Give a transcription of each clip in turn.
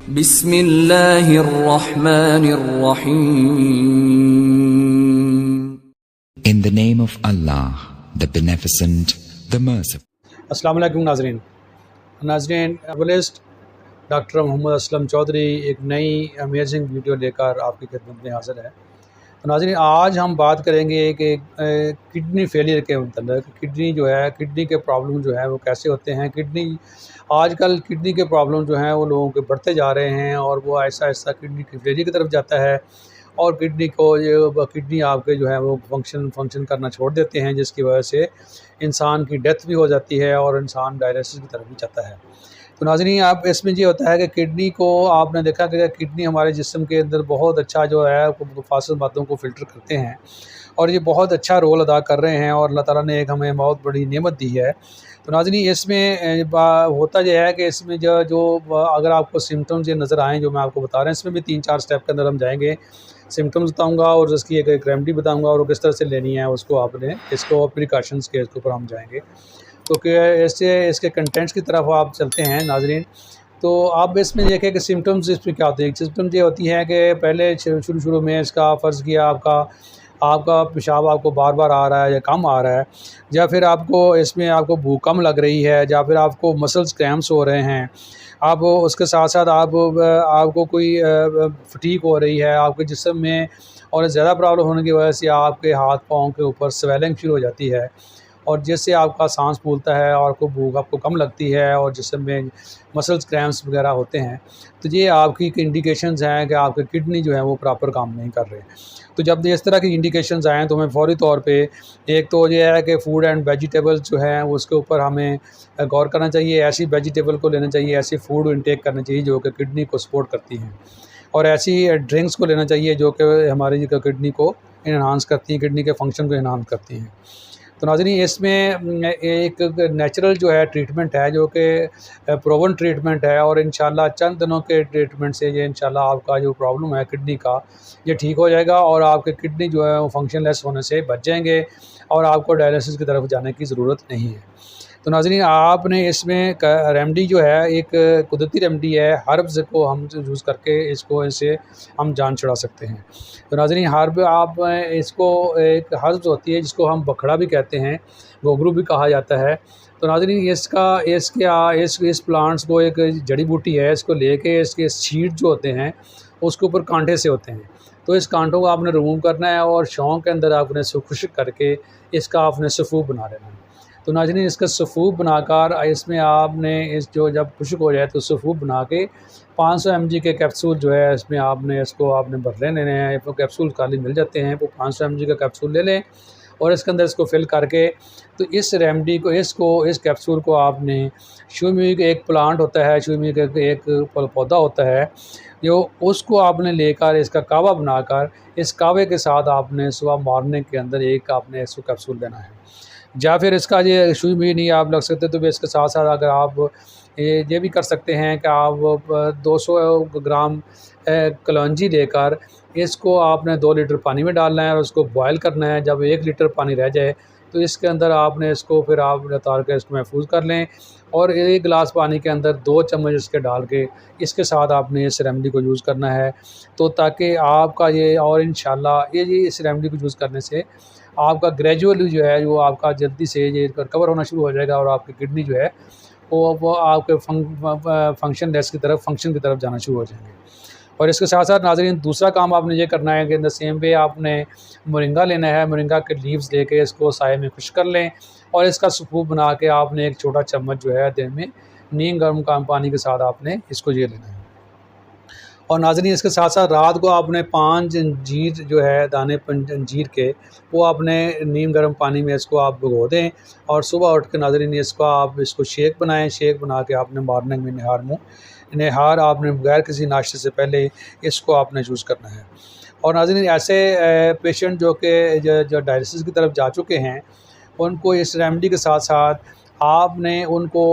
बिस्मिल्लाहिर्रहमानिर्रहीम। In the name of Allah, the Beneficent, the Merciful. अस्सलाम वालेकुम नाज़रीन। नॉवेलिस्ट डॉक्टर मोहम्मद असलम चौधरी एक नई अमेजिंग वीडियो लेकर आपकी खिदमत में हाज़िर है। तो नाज़रीन, आज हम बात करेंगे कि किडनी फेलियर के मतलब किडनी जो है, किडनी के प्रॉब्लम जो है वो कैसे होते हैं। आजकल किडनी के प्रॉब्लम जो हैं वो लोगों के बढ़ते जा रहे हैं और वो ऐसा ऐसा किडनी की फेलियर की तरफ जाता है और किडनी आपके जो है वो फंक्शन करना छोड़ देते हैं, जिसकी वजह से इंसान की डेथ भी हो जाती है और इंसान डायलिसिस की तरफ भी जाता है। तो नाज़रीन, आप इसमें ये होता है कि किडनी को आपने देखा कि किडनी हमारे जिस्म के अंदर बहुत अच्छा जो है फासिल बातों को फ़िल्टर करते हैं और ये बहुत अच्छा रोल अदा कर रहे हैं और अल्लाह ताला ने एक हमें बहुत बड़ी नेमत दी है। तो नाज़रीन, इसमें होता यह है कि इसमें जो अगर आपको सिम्टम्स ये नज़र आएँ जो मैं आपको बता रहे हैं, इसमें भी 3-4 स्टेप के अंदर हम जाएँगे। सिम्टम्स बताऊँगा और उसकी एक रेमेडी बताऊँगा और वो किस तरह से लेनी है उसको आपने, इसको प्रिकॉशंस के इसके ऊपर हम जाएँगे। तो ऐसे इसके कंटेंट्स की तरफ आप चलते हैं नाज़रीन। तो आप इसमें देखें कि सिम्टम्स इसमें क्या होते हैं। सिम्टम्स ये होती हैं कि पहले शुरू में इसका फ़र्ज़ किया आपका पेशाब आपको बार बार आ रहा है या कम आ रहा है, या फिर आपको भूख कम लग रही है, या फिर आपको मसल्स क्रैम्प्स हो रहे हैं। आप उसके साथ साथ आपको कोई फटीग हो रही है आपके जिस्म में और ज़्यादा प्रॉब्लम होने की वजह से आपके हाथ पाँव के ऊपर स्वेलिंग शुरू हो जाती है और जिससे आपका सांस फूलता है और भूख आपको कम लगती है और जिस्म में मसल्स क्रैम्प्स वगैरह होते हैं। तो ये आपकी इंडिकेशंस हैं कि आपके किडनी जो है वो प्रॉपर काम नहीं कर रहे। तो जब इस तरह की इंडिकेशंस आएँ तो हमें फ़ौरी तौर पे एक तो ये है कि फ़ूड एंड वेजिटेबल्स जो हैं उसके ऊपर हमें गौर करना चाहिए। ऐसी वेजिटेबल को लेना चाहिए, ऐसी फ़ूड इनटेक करना चाहिए जो कि किडनी को सपोर्ट करती हैं, और ऐसी ड्रिंक्स को लेना चाहिए जो कि हमारी किडनी को इन्हांस करती हैं, किडनी के फंक्शन को इन्हांस करती हैं। तो नाज़रीन, इसमें एक नेचुरल जो है ट्रीटमेंट है जो कि प्रूवन ट्रीटमेंट है और इंशाल्लाह चंद दिनों के ट्रीटमेंट से ये इंशाल्लाह आपका जो प्रॉब्लम है किडनी का ये ठीक हो जाएगा और आपके किडनी जो है वो फंक्शनलेस होने से बच जाएंगे और आपको डायलिसिस की तरफ जाने की ज़रूरत नहीं है। तो नाज़रीन, आपने इसमें रेमेडी जो है एक कुदरती रेमेडी है, हर्ब्स को हम यूज़ करके इससे हम जान छुड़ा सकते हैं। तो नाज़रीन, हर्ब आप इसको एक हर्ब्स होती है जिसको हम बखड़ा भी कहते हैं, गोगरू भी कहा जाता है। तो नाज़रीन, इस प्लांट्स को एक जड़ी बूटी है, इसको लेके इसके सीड जो होते हैं उसके ऊपर कांटे से होते हैं। तो इस कांटों को आपने रिमूव करना है और शौक के अंदर आपने इसको खुश्क करके इसका आपने सफ़ूफ बना लेना है। तो नाज़रीन, इसका सफ़ूफ बनाकर इसमें आपने जब खुश्क हो जाए तो सफ़ूफ बना के 500 mg के कैप्सूल जो है इसमें आपने भर लेने हैं। वो कैप्सूल खाली मिल जाते हैं, वो 500 mg का कैप्सूल ले लें और इसके अंदर इसको फिल करके तो इस रेमेडी को इस कैप्सूल को आपने शूमी का एक प्लांट होता है, शूमी का एक पौधा होता है जो उसको आपने लेकर इसका कावा बनाकर इस कावे के साथ आपने सुबह मॉर्निंग के अंदर आपने इसको कैप्सूल लेना है। या फिर इसका ये सुई भी नहीं आप लग सकते तो भी इसके साथ साथ अगर आप ये भी कर सकते हैं कि आप 200 ग्राम कलौंजी लेकर इसको आपने 2 लीटर पानी में डालना है और उसको बॉयल करना है। जब 1 लीटर पानी रह जाए तो इसके अंदर आपने इसको फिर आप उतार कर इसको महफूज कर लें और 1 गिलास पानी के अंदर 2 चम्मच इसके डाल के इसके साथ आपने इस रेमेडी को यूज़ करना है। तो ताकि आपका ये और इंशाल्लाह इस रेमेडी को यूज़ करने से आपका ग्रेजुअली जो है वो आपका जल्दी से ये रिकवर होना शुरू हो जाएगा और आपकी किडनी जो है वो आपके फंक्शन की तरफ जाना शुरू हो जाएंगे। और इसके साथ साथ नाज़रीन, दूसरा काम आपने ये करना है कि इन द सेम वे आपने मोरिंगा लेना है। मोरिंगा के लीव्स लेके इसको साए में खुश्क कर लें और इसका सूप बना के आपने एक छोटा चम्मच जो है दिन में नीम गर्म पानी के साथ आपने इसको ये लेना है। और नाज़रीन, इसके साथ साथ रात को आपने 5 अंजीर जो है दाने अंजीर के वो आपने नीम गर्म पानी में इसको आप भिगो दें और सुबह उठ के नाज़रीन इसको शेक बनाएं। शेक बना के आपने मॉर्निंग में नहार आपने बगैर किसी नाश्ते से पहले इसको आपने यूज़ करना है। और नाज़रीन, ऐसे पेशेंट जो डायलिसिस की तरफ जा चुके हैं उनको इस रेमेडी के साथ साथ आपने उनको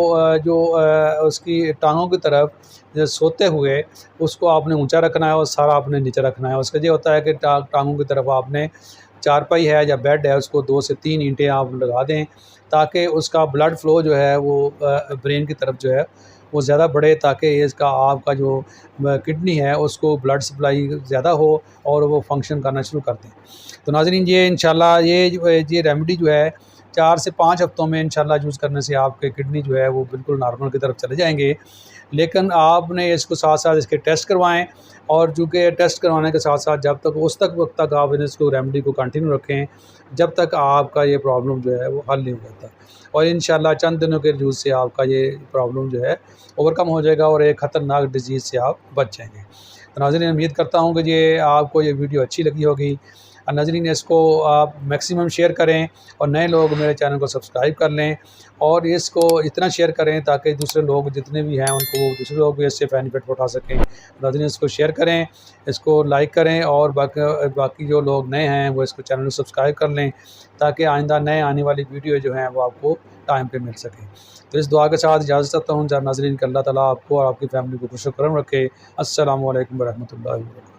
उसकी टांगों की तरफ सोते हुए उसको आपने ऊंचा रखना है और सारा आपने नीचे रखना है। उसका ये होता है कि टांगों की तरफ आपने चारपाई है या बेड है उसको 2 से 3 ईंटें आप लगा दें ताकि उसका ब्लड फ़्लो जो है वो ब्रेन की तरफ जो है वो ज़्यादा बढ़े, ताकि इसका आपका जो किडनी है उसको ब्लड सप्लाई ज़्यादा हो और वो फंक्शन करना शुरू कर दें। तो नाज़रीन, ये इंशाल्लाह ये रेमेडी जो है 4 से 5 हफ्तों में इंशाल्लाह यूज़ करने से आपके किडनी जो है वो बिल्कुल नॉर्मल की तरफ चले जाएंगे। लेकिन आपने इसको साथ-साथ इसके टेस्ट करवाएँ, और चूँकि टेस्ट करवाने के साथ-साथ जब तक वक़्त तक आप इसको रेमेडी को कंटिन्यू रखें, जब तक आपका ये प्रॉब्लम जो है वो हल नहीं हो जाता। और इंशाल्लाह चंद दिनों के यूज़ से आपका ये प्रॉब्लम जो है ओवरकम हो जाएगा और एक ख़तरनाक डिज़ीज़ से आप बच जाएँगे। तो नाज़रीन, उम्मीद करता हूँ कि ये आपको ये वीडियो अच्छी लगी होगी। नाज़रीन, इसको आप मैक्सिमम शेयर करें और नए लोग मेरे चैनल को सब्सक्राइब कर लें, और इसको इतना शेयर करें ताकि दूसरे लोग जितने भी हैं उनको दूसरे लोग भी इससे बेनिफिट उठा सकें। नाज़रीन, इसको शेयर करें, इसको लाइक करें, और बाकी जो लोग नए हैं वो इसको चैनल को सब्सक्राइब कर लें, ताकि आइंदा नए आने वाली वीडियो जो हैं वो आपको टाइम पे मिल सकें। तो इस दुआ के साथ इजाज़त चाहता हूँ नाज़रीन कि अल्लाह ताला आपको और आपकी फ़ैमिली को खुश करम रखे। अस्सलामु अलैकुम व रहमतुल्लाहि व बरकातहू।